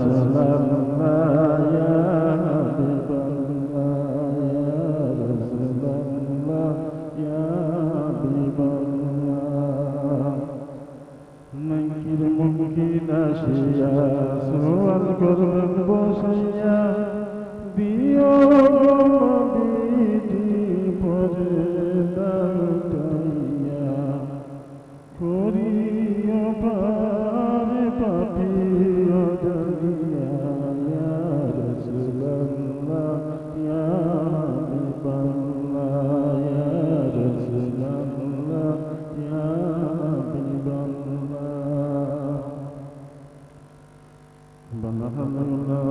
Rasulallah, Ya Habiballah, Ya Rasulallah, Ya Habiballah. Nankir mumkin ashiya, sual korban bosaya, বিয়োগ বিধি পরে দাউটাইয়া করিও পারে পাপিও জানিয়া ইয়া রাসূলুল্লাহ ইয়া হাবিবাল্লাহ ইয়া রাসূলুল্লাহ ইয়া হাবিবাল্লাহ বলহাল্লাহ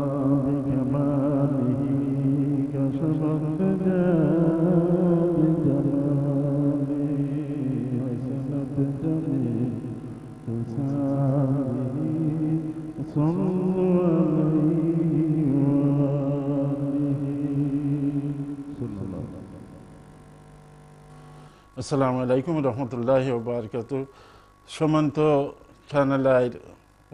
বিকামালিহি كشفت بجمالي وسنت جميل حسابه صلوا عليه وآله صلى الله عليه وسلم. আসসালামু আলাইকুম রহমতুল্লাহি ওয়া বারাকাতুহু। সম্মানিত চ্যানেল আইর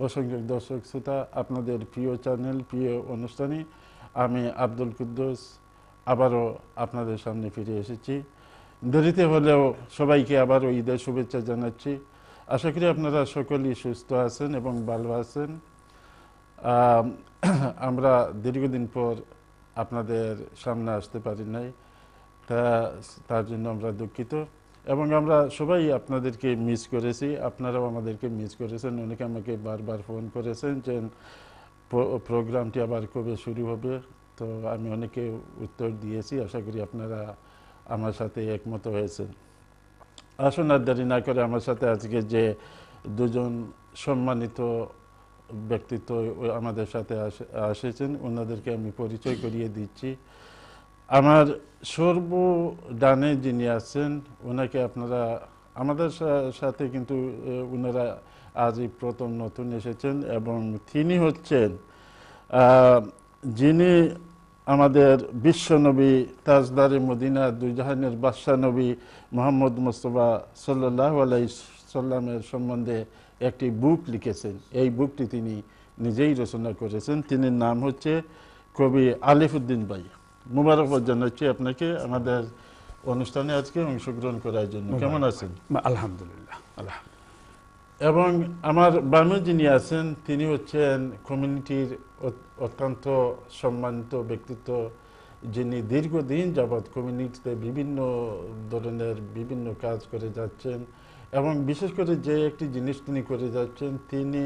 অসংখ্য দর্শক শ্রোতা, আপনাদের প্রিয় চ্যানেল প্রিয় অনুষ্ঠানে আমি আব্দুল কুদ্দুস আবারও আপনাদের সামনে ফিরে এসেছি। দেরিতে হলেও সবাইকে আবারও ঈদের শুভেচ্ছা জানাচ্ছি। আশা করি আপনারা সকলেই সুস্থ আছেন এবং ভালো আছেন। আমরা দীর্ঘদিন পর আপনাদের সামনে আসতে পারি নাই, তার জন্য আমরা দুঃখিত এবং আমরা সবাই আপনাদেরকে মিস করেছি, আপনারাও আমাদেরকে মিস করেছেন। অনেকে আমাকে বারবার ফোন করেছেন যে প্রোগ্রামটি আবার কবে শুরু হবে, তো আমি অনেকে উত্তর দিয়েছি। আশা করি আপনারা আমার সাথে একমত হয়েছেন। আসুন আর দেরি না করে আমার সাথে আজকে যে দুজন সম্মানিত ব্যক্তিত্ব আমাদের সাথে এসেছেন ওনাদেরকে আমি পরিচয় করিয়ে দিচ্ছি। আমার সর্ব ডানে যিনি আছেন ওনাকে আপনারা আমাদের সাথে কিন্তু ওনারা আজই প্রথম নতুন এসেছেন এবং তিনি হচ্ছেন যিনি আমাদের বিশ্বনবী তাজদারে মদিনা দুই জাহানের বাদশাহ নবী মুহাম্মদ মুস্তাফা সাল্লাল্লাহু আলাইহি সাল্লামের সম্বন্ধে একটি বুক লিখেছেন। এই বুকটি তিনি নিজেই রচনা করেছেন। তিনি নাম হচ্ছে কবি আলিফউদ্দিন ভাই। মুবারকবাদ জানাচ্ছি আপনাকে আমাদের অনুষ্ঠানে আজকে অংশগ্রহণ করার জন্য। কেমন আছেন? আলহামদুলিল্লাহ। এবং আমার বামে যিনি আছেন তিনি হচ্ছেন কমিউনিটির অত্যন্ত সম্মানিত ব্যক্তিত্ব, যিনি দীর্ঘদিন যাবৎ কমিউনিটিতে বিভিন্ন ধরনের বিভিন্ন কাজ করে যাচ্ছেন এবং বিশেষ করে যে একটি জিনিস তিনি করে যাচ্ছেন, তিনি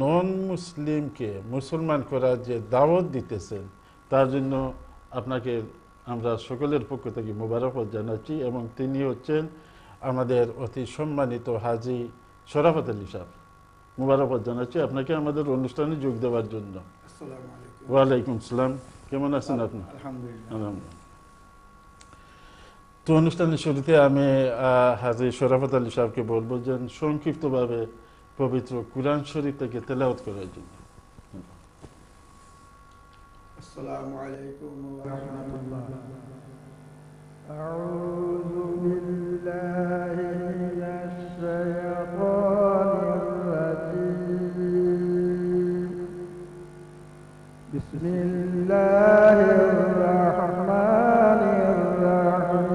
নন মুসলিমকে মুসলমান করার যে দাওয়াত দিতেছেন তার জন্য আপনাকে আমরা সকলের পক্ষ থেকে মোবারকবাদ জানাচ্ছি। এবং তিনি হচ্ছেন আমাদের অতি সম্মানিত হাজী শরাফত আলী সাহেব। মোবারকবাদ জানাচ্ছি আপনাকে আমাদের অনুষ্ঠানে যোগ দেওয়ার জন্য। ওয়ালাইকুম আসসালাম। কেমন আছেন আপনি? আলহামদুলিল্লাহ। তো অনুষ্ঠানের শুরুতে আমি হাজী শরাফত আলী সাহেবকে বলবো যে সংক্ষিপ্তভাবে পবিত্র কুরআন শরীফ থেকে তেলাওয়াত করার জন্য। আসসালামু আলাইকুম ওয়া রাহমাতুল্লাহ। আউযু বিল্লাহি মিনাশ শাইতানির রাজীম। বিসমিল্লাহির রাহমানির রাহিম।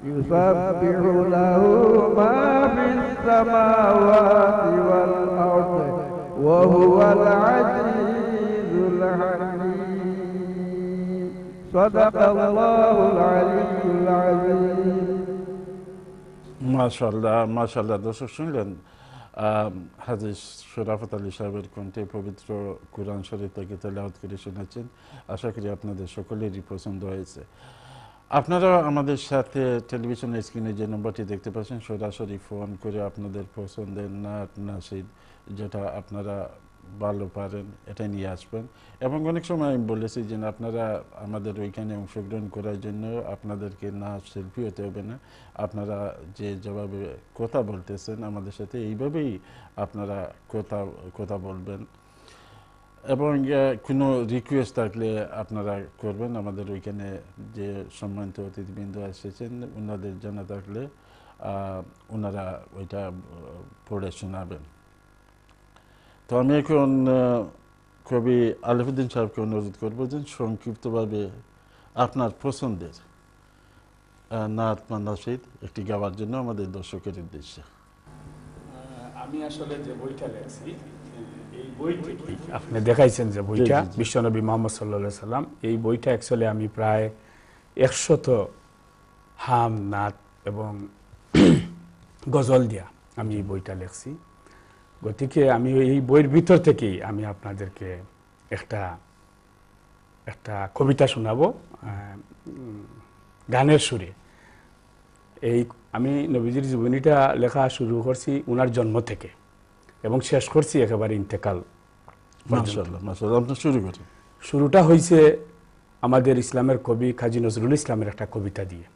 يسبح له ما في السماوات والأرض وهو العزيز الحكيم صدق الله العلي العظيم মাশাআল্লাহ মাশাআল্লাহ। দর্শক শুনলেন হাজী শরাফত আলী সাহেবের কণ্ঠে পবিত্র কুরআন শরীফ থেকে তেলাওয়াত করে শোনাচ্ছেন। আশা করি আপনাদের সকলেরই পছন্দ হয়েছে। আপনারা আমাদের সাথে টেলিভিশনের স্ক্রিনে যে নম্বরটি দেখতে পাচ্ছেন সরাসরি ফোন করে আপনাদের পছন্দের নাট নাসিদ যেটা আপনারা ভালো পারেন এটা নিয়ে আসবেন। এবং অনেক সময় আমি বলেছি যে আপনারা আমাদের ওইখানে অংশগ্রহণ করার জন্য আপনাদেরকে নাচ শিল্পী হতে হবে না, আপনারা যেভাবে কথা বলতেছেন আমাদের সাথে এইভাবেই আপনারা কথা বলবেন। এবং কোনো রিকোয়েস্ট থাকলে আপনারা করবেন। আমাদের ওইখানে যে সম্মানিত অতিথিবৃন্দ এসেছেন ওনাদের জানা থাকলে ওনারা ওইটা পড়ে শোনাবেন। তো আমি এখন কবি আলিফউদ্দিন সাহেবকে অনুরোধ করবো যে সংক্ষিপ্তভাবে আপনার পছন্দের নাত বা নাশিদ একটি গাওয়ার জন্য আমাদের দর্শকের উদ্দেশ্যে। আমি আসলে যে বইটা লেখছি এই বইটি আপনি দেখাইছেন যে বইটা বিশ্বনবী মুহাম্মদ সাল্লাল্লাহু আলাইহি সাল্লাম, এই বইটা অ্যাকচুয়ালি আমি প্রায় 100 হাম নাত এবং গজল দিয়া আমি এই বইটা লেখছি। গতিকে আমি এই বইয়ের ভিতর থেকেই আমি আপনাদেরকে একটা কবিতা শোনাবো গানের সুরে। এই আমি নবীজির জীবনীটা লেখা শুরু করছি ওনার জন্ম থেকে এবং শেষ করছি একেবারে ইন্তেকাল। মাশাআল্লাহ মাশাআল্লাহ, আপনি শুরু করেন। শুরুটা হয়েছে আমাদের ইসলামের কবি কাজী নজরুল ইসলামের একটা কবিতা দিয়ে।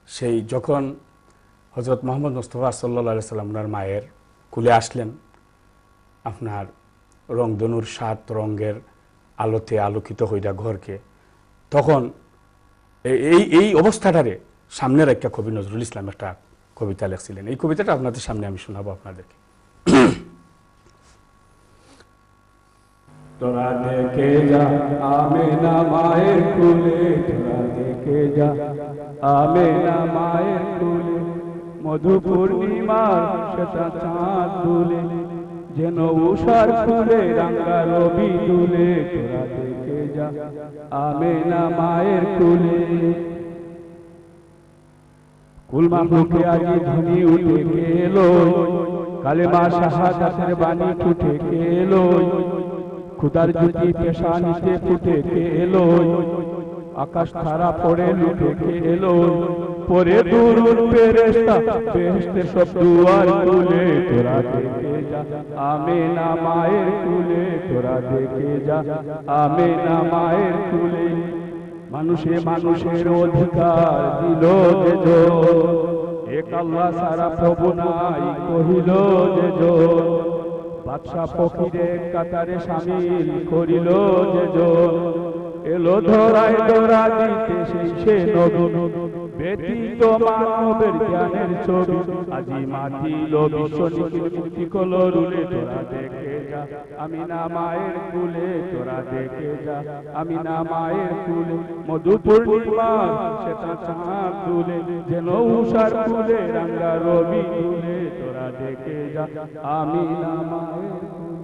সেই যখন হযরত মুহাম্মদ মুস্তাফা সাল্লাল্লাহু আলাইহি সাল্লাম ওনার মায়ের কুলে আসলেন, আপনার রংধনুর 7 রঙের আলোতে আলোকিত হইয়া ঘরকে, তখন এই অবস্থাটারে সামনে রেখে কবি নজরুল ইসলাম একটা কবিতা লেখছিলেন। এই কবিতাটা আপনাদের সামনে আমি শোনাবো আপনাদেরকে। তোরা দেখে যা আমেনা মায়ের কুলে, তোরা দেখে যা আমেনা মায়ের কুলে, মধু পূর্ণিমার সেটা চাঁদ দুলে, যেন উষার ফুলে রাঙ্গা রবি দুলে, তোরা দেখে যা আমেনা মায়ের কুলে। কুল মাহলুকে আজি ধ্বনি উঠে গেলো, কালেমা শাহাদাতের বাণী ফুটে গেলো, খুদার জ্যোতি পেশানিতে ফুটে গেলো, আকাশ তারা পড়ে লুটে গেলো, পরে দুরুদ ফেরেশতা বেহেশতের সব দুয়ার খুলে, তোরা দেখে যা আমেনা মায়ের কুলে, তোরা দেখে যা আমেনা মায়ের কুলে। মানুষে মানুষের অধিকার দিল যে জোর, এক আল্লাহ সারা প্রভু নাই কহিল যে জোর, বাদশা ফকিরে কাতারে শামিল করিল যে জোর, এলো ধরায় ধরা দিতে সেই সে নবী, ব্যতীত মানবের জ্ঞানের ছবি, আজি মাতিল বিশ্ব নিখিল মুক্তি কলো রুলে, তোরা দেখে যা আমিনা মায়ের কুলে, তোরা দেখে যা আমিনা মায়ের কুলে, মধু পূর্ণিমা সেটা চাঁদ দুলে, যেন উষার ফুলে রাঙ্গা রবি দুলে, তোরা দেখে যা আমিনা মায়ের কুলে।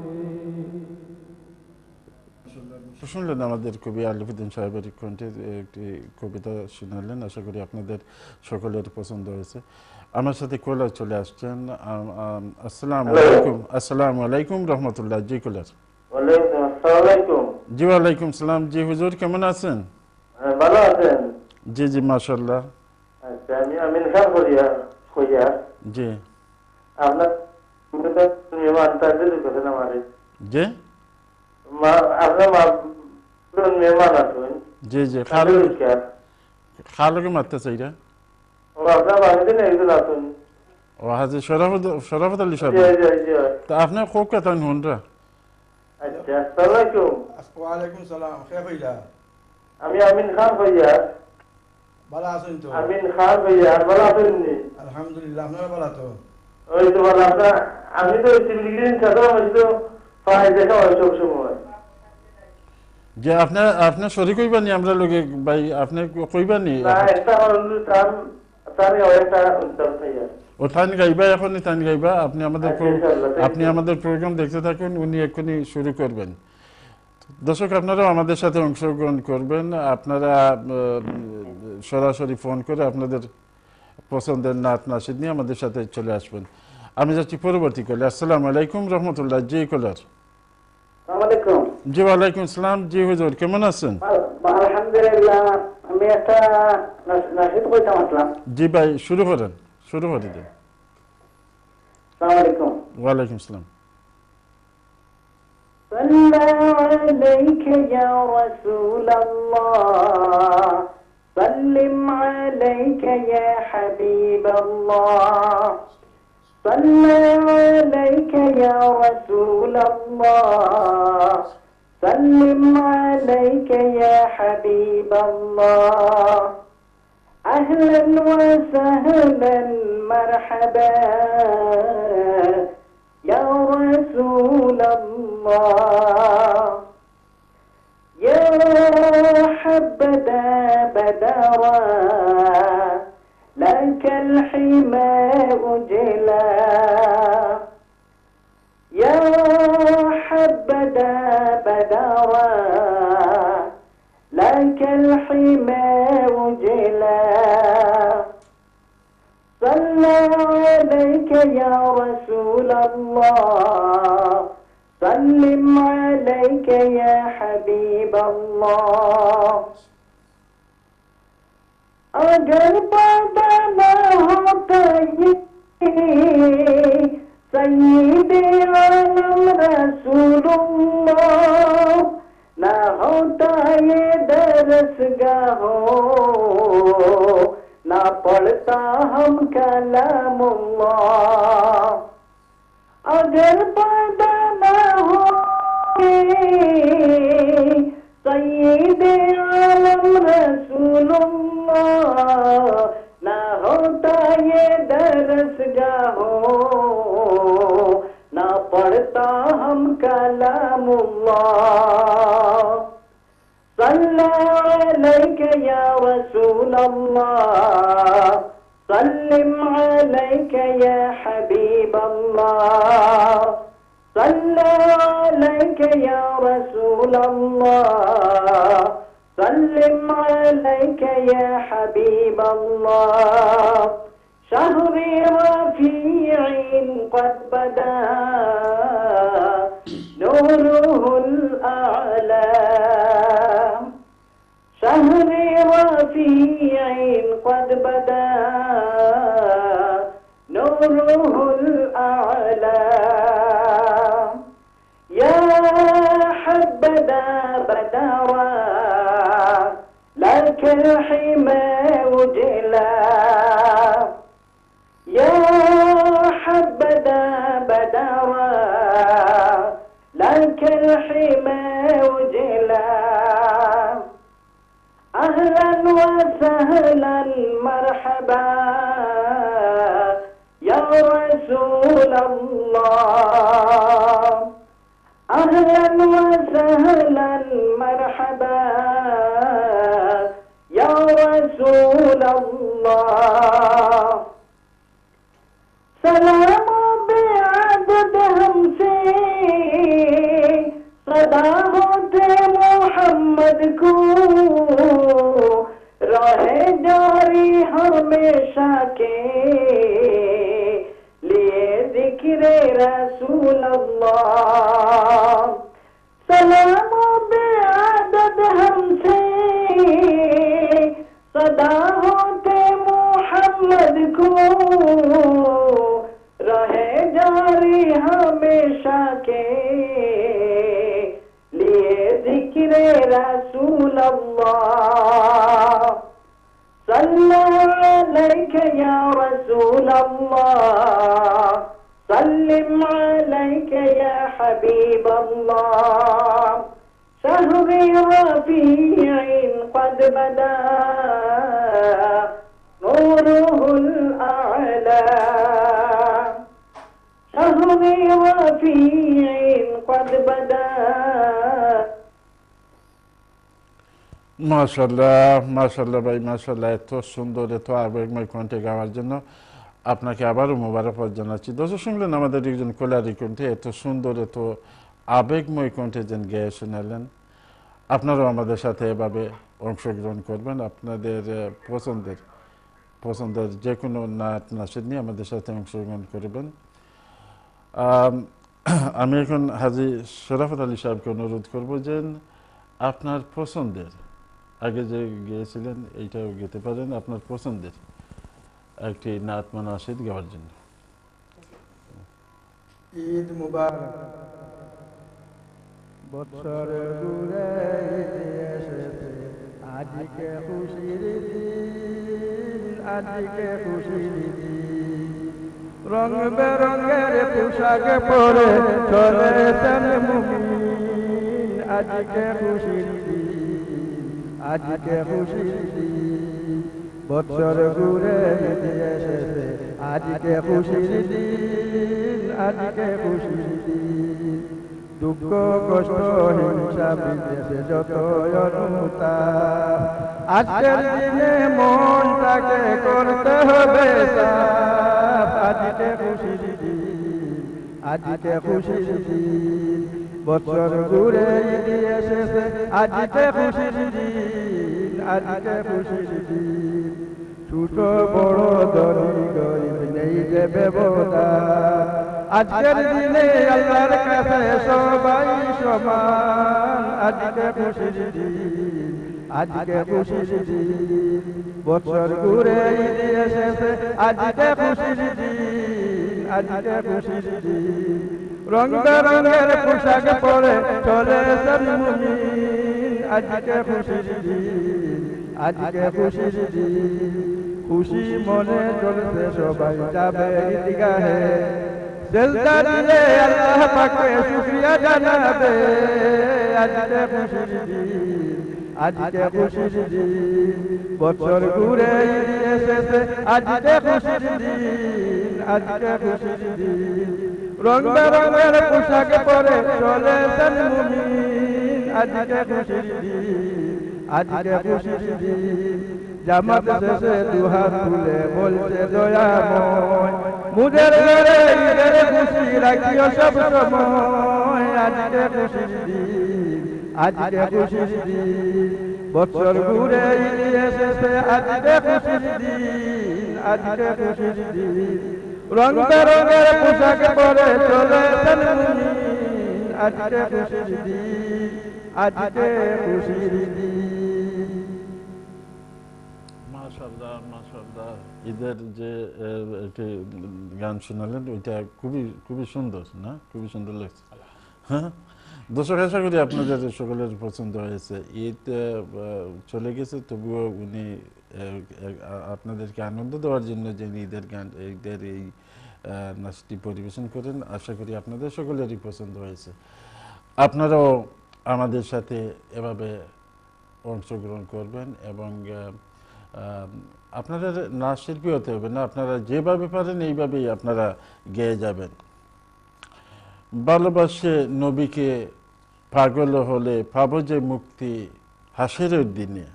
শুনলেন আমাদের কবি আলিফউদ্দিন সাহেবের কণ্ঠে একটি কবিতা শোনালেন। আশা করি আপনাদের সকলের পছন্দ হয়েছে। আমার সাথে কলার চলে আসছেন। আসসালামু আলাইকুম। আসসালামু আলাইকুম রহমতুল্লাহ। জি কলার। জি ওয়ালাইকুম সালাম। জি হুজুর কেমন আছেন? ভালো আছেন? জি জি মাশাআল্লাহ। আচ্ছা, আমি আমিন খান কইয়া জি আপনার মেহমান তাদের কথা আমারে জি আপনার মেহমান আছেন। জি জি খালকে মারতে চাইরা আপনার বাড়িতে একজন আছেন। ও হাজি শরাফত আলী সাহেব। তা আপনি কোক কথা নুনরা। আচ্ছা, আসসালামু আলাইকুম। ওয়া আলাইকুম সালাম। কে কইলা? আমি আমিন খান কইয়া। ভালো আছেন তো? আমিন খান কইয়া। ভালো আছেন নি? আলহামদুলিল্লাহ, আপনারা ভালো তো? ওই তো ভালো। আপনার আমি তো সিভিলিন সাদা আমি তো পাই দেখা হয় সব সময়। যে আপনি শরীক হইবানি আমরা লগে ভাই, আপনি কইবানি না একটা হলো তার একটা উত্তর চাইয়া। ও তান গাইবা, এখনই তান গাইবা। আপনি আচ্ছা, ইনশাআল্লাহ, thank you. আমাদের প্রোগ্রাম দেখতে থাকুন, উনি এক্ষুনি শুরু করবেন। দর্শক আপনারাও আমাদের সাথে অংশগ্রহণ করবেন, আপনারা সরাসরি ফোন করে আপনাদের পছন্দের নাত নাসিদ নিয়ে আমাদের সাথে চলে আসবেন। আমি যাচ্ছি পরবর্তী কলে। আসসালামু আলাইকুম রহমতুল্লাহ। জি কলার। আসসালামু আলাইকুম। জি ওয়ালাইকুম আসসালাম। জি হুজুর, কেমন আছেন? আলহামদুলিল্লাহ, আমি একটা নাশিদ কইতাম আসলাম। জি ভাই, শুরু করেন, শুরু করে দিন। আসসালামু আলাইকুম। ওয়ালাইকুম আসসালাম। صلى عليك يا رسول الله، سلم عليك يا حبيب الله، صلى عليك يا رسول الله، سلم عليك يا حبيب الله، أهلا وسهلا مرحبا يا رسول الله، يا حبذا بدرا لك الحمى أجلا، يا حبذا بدرا لك الحمى أجلا، صلى عليك يا رسول الله، سلم عليك يا حبيب الله، अगर बदना होता ये सय्यदे आलम रसूलुल्लाह, ना होता ये दरसगाह हो, ना पढ़ता हम कलामुल्लाह, अगर बदना हो सय्यदे आलम रसूलुल्लाह, ना होता ये दरसगाह हो, ना पढ़ता हम कलामुल्लाह, सल्ला अलैका या रसूल अल्लाह, सल्लिम अलैका या हबीब अल्लाह, सल्ला अलैका या रसूल अल्लाह, सल्लिम अलैका या हबीब अल्लाह, शहर रफीइन क़द बदा नूरुहुल आला, शहर रफीइन क़द बदा नूरुहुल आला, या हब्बदा बदरा लकल हिमा उजला, या हब्बदा बदरा लकल हिमा उजला, अहलन व सहलन मरहबा या रसूल अल्लाह, अहलन व सहलन मरहबा या रसूल अल्लाह, सलाम बेअदद हमसे सदा होते मोहम्मद को, रहे जारी हमेशा के लिए जिक्र रसूल अल्लाह, सलाम बेअदद हमसे सदा होते मोहम्मद को, रहे जारी हमेशा के लिए जिक्र रसूल अल्लाह, सल्ला अलैका या रसूल अल्लाह, सल्लिम अलैका या हबीब अल्लाह, शहर रफीइन क़द बदा नूरुहुल आला, शहर रफीइन क़द बदा। মাশাআল্লাহ, মাশাআল্লাহ ভাই, মাশাআল্লাহ, এত সুন্দর, এত আবেগময় কণ্ঠে গাওয়ার জন্য আপনাকে আবারও মোবারকবাদ জানাচ্ছি। দর্শক শুনলেন আমাদের একজন কলারি কণ্ঠে, এত সুন্দর এত আবেগময় কণ্ঠে যেন গেয়ে শোনালেন। আপনারাও আমাদের সাথে এভাবে অংশগ্রহণ করবেন, আপনাদের পছন্দের যে কোনো নাচ নাচের নিয়ে আমাদের সাথে অংশগ্রহণ করবেন। আমি এখন হাজী শরাফত আলী সাহেবকে অনুরোধ করব যে আপনার পছন্দের, আগে যে গিয়েছিলেন এইটাও গেতে পারেন, আপনার পছন্দের একটি নাত মানাসিদ গাওয়ার জন্য। ঈদ মুবারক। বৎসর ঘুরে এসেছে আজকে খুশির দিন, আজকে খুশির দিন। রং বেরঙের পোশাক পরে চলেছেন মুমিন, আজকে খুশির দিন, আজকে খুশির দিন। বৎসর ঘুরে এসেছে আজকে খুশির দিন, আজকে খুশির দিন। দুঃখ কষ্ট হিংসা বিদেশে যত অনুতাপ, আজকের দিনে মনটাকে করতে হবে সাফ। আজকে খুশির দিন, আজকে খুশির দিন। বছর ঘুরে এসেছে আজকে খুশির দিন, আজকে খুশির দিন। ছোট বড় ধনী গরিব নেই যে ব্যবধান, আজকের দিনে আল্লাহর কাছে সবাই সমান। আজকে খুশির দিন, আজকে খুশির দিন। বছর ঘুরে এসেছে আজকে খুশির দিন, আজকে খুশির দিন। রং বেরঙের পোশাক পরে চলেছেন মুমিন, আজকে খুশির দিন, আজকে খুশির দিন। খুশি মনে চলছে সবাই যাবে ঈদগাহে, সেজদা দিয়ে আল্লাহ পাকে শুকরিয়া জানাবে। আজকে খুশির দিন, আজকে খুশির দিন। বছর ঘুরে এসেছে আজকে খুশির দিন, আজকে খুশির দিন। রং বেরঙের পোশাক পরে চলেছেন মুমিন, আজকে খুশির দিন, আজকে খুশির দিন। জামাত শেষে দুহাত তুলে বলছে দয়াময়, মুদের ঘরে ঈদের খুশি রাখিও সব সময়। আজকে খুশির দিন, আজকে খুশির দিন। বছর ঘুরে এসেছে আজকে খুশির দিন, আজকে খুশির দিন। রং বেরঙের পোশাক পরে চলেছেন মুমিন, আজকে খুশির দিন, আজকে খুশির দিন। মাশাআল্লাহ মাশাআল্লাহ, ঈদের যে একটি গান শোনালেন ওইটা খুবই খুবই সুন্দর, না? খুবই সুন্দর লাগছে। হ্যাঁ দর্শক, আশা করি আপনাদের সকলের পছন্দ হয়েছে। ঈদ চলে গেছে, তবুও উনি আপনাদেরকে আনন্দ দেওয়ার জন্য যে ঈদের গান, ঈদের এই নাচটি পরিবেশন করেন, আশা করি আপনাদের সকলেরই পছন্দ হয়েছে। আপনারাও আমাদের সাথে এভাবে অংশগ্রহণ করবেন এবং আপনাদের নাচ শিল্পী হতে হবে না, আপনারা যেভাবে পারেন এইভাবেই আপনারা গেয়ে যাবেন। ভালোবাসে নবীকে পাগল হলে পাবো যে মুক্তি হাসরের দিনে।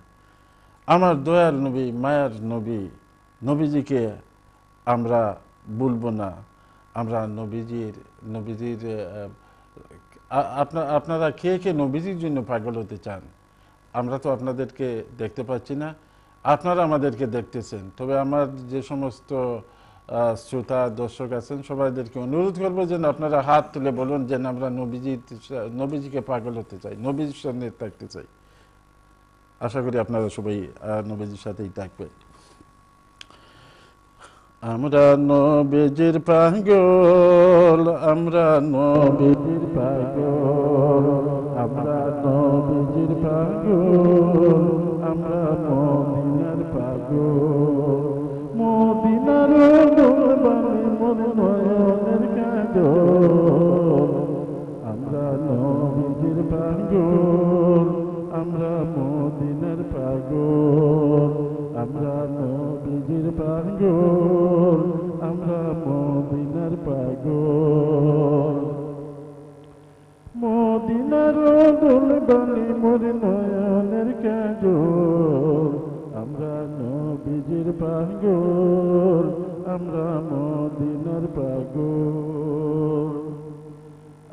আমার দয়াল নবী, মায়ার নবী, নবীজিকে আমরা ভুলব না। আমরা নবীজির আপনারা কে কে নবীজির জন্য পাগল হতে চান? আমরা তো আপনাদেরকে দেখতে পাচ্ছি না, আপনারা আমাদেরকে দেখতেছেন। তবে আমার যে সমস্ত শ্রোতা দর্শক আছেন সবাইদেরকে অনুরোধ করবো যেন আপনারা হাত তুলে বলুন যে আমরা নবীজিকে পাগল হতে চাই, নবীজির সামনে থাকতে চাই। আশা করি আপনারা সবাই নবীজির সাথেই থাকবেন। আমরা নবীজির পাগল, আমরা নবীজির পাগল, আমরা নবীজির পাগল, আমরা মদিনার পাগল। মদিনার দুলবানে মোর নয়নের কাজল, আমরা নবীজির পাগল, আমরা মদিনার পাগল, আমরা নবীজির পাগল, আমরা মদিনার পাগল। মদিনার দুলবানে মোর নয়নের কাজল, আমরা নবীজির পাগল, আমরা মদিনার পাগল।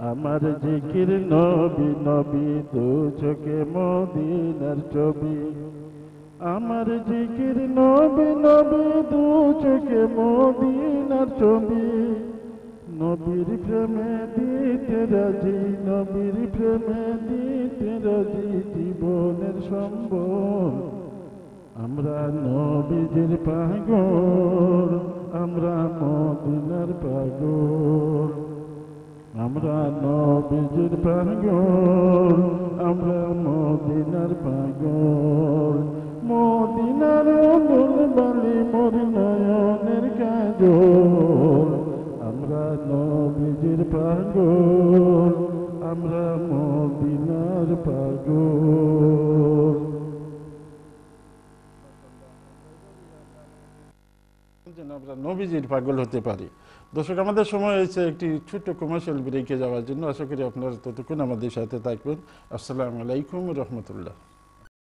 আমার জিকির নবী নবী, দু চোখে মদিনার ছবি। আমার জিকির নবী নবী, দু চোখে মদিনার ছবি। নবীর প্রেমে দিতে রাজি, নবীর প্রেমে দিতে রাজি জীবনের সম্বল। আমরা নবীজির পাগল, আমরা মদিনার পাগল। আমরা নবীজির পাগল, আমরা মদিনার পাগল। মদিনার দুলবালি মোর নয়নের কাজল। আমরা নবীজির পাগল, আমরা মদিনার পাগল। যেন আমরা নবীজির পাগল হতে পারি। দর্শক, আমাদের সময় হয়েছে একটি ছোট্ট কমার্শিয়াল ব্রেকে যাওয়ার জন্য। আশা করি আপনারা ততক্ষণ আমাদের সাথে থাকবেন। আসসালামু আলাইকুম রহমতুল্লাহ।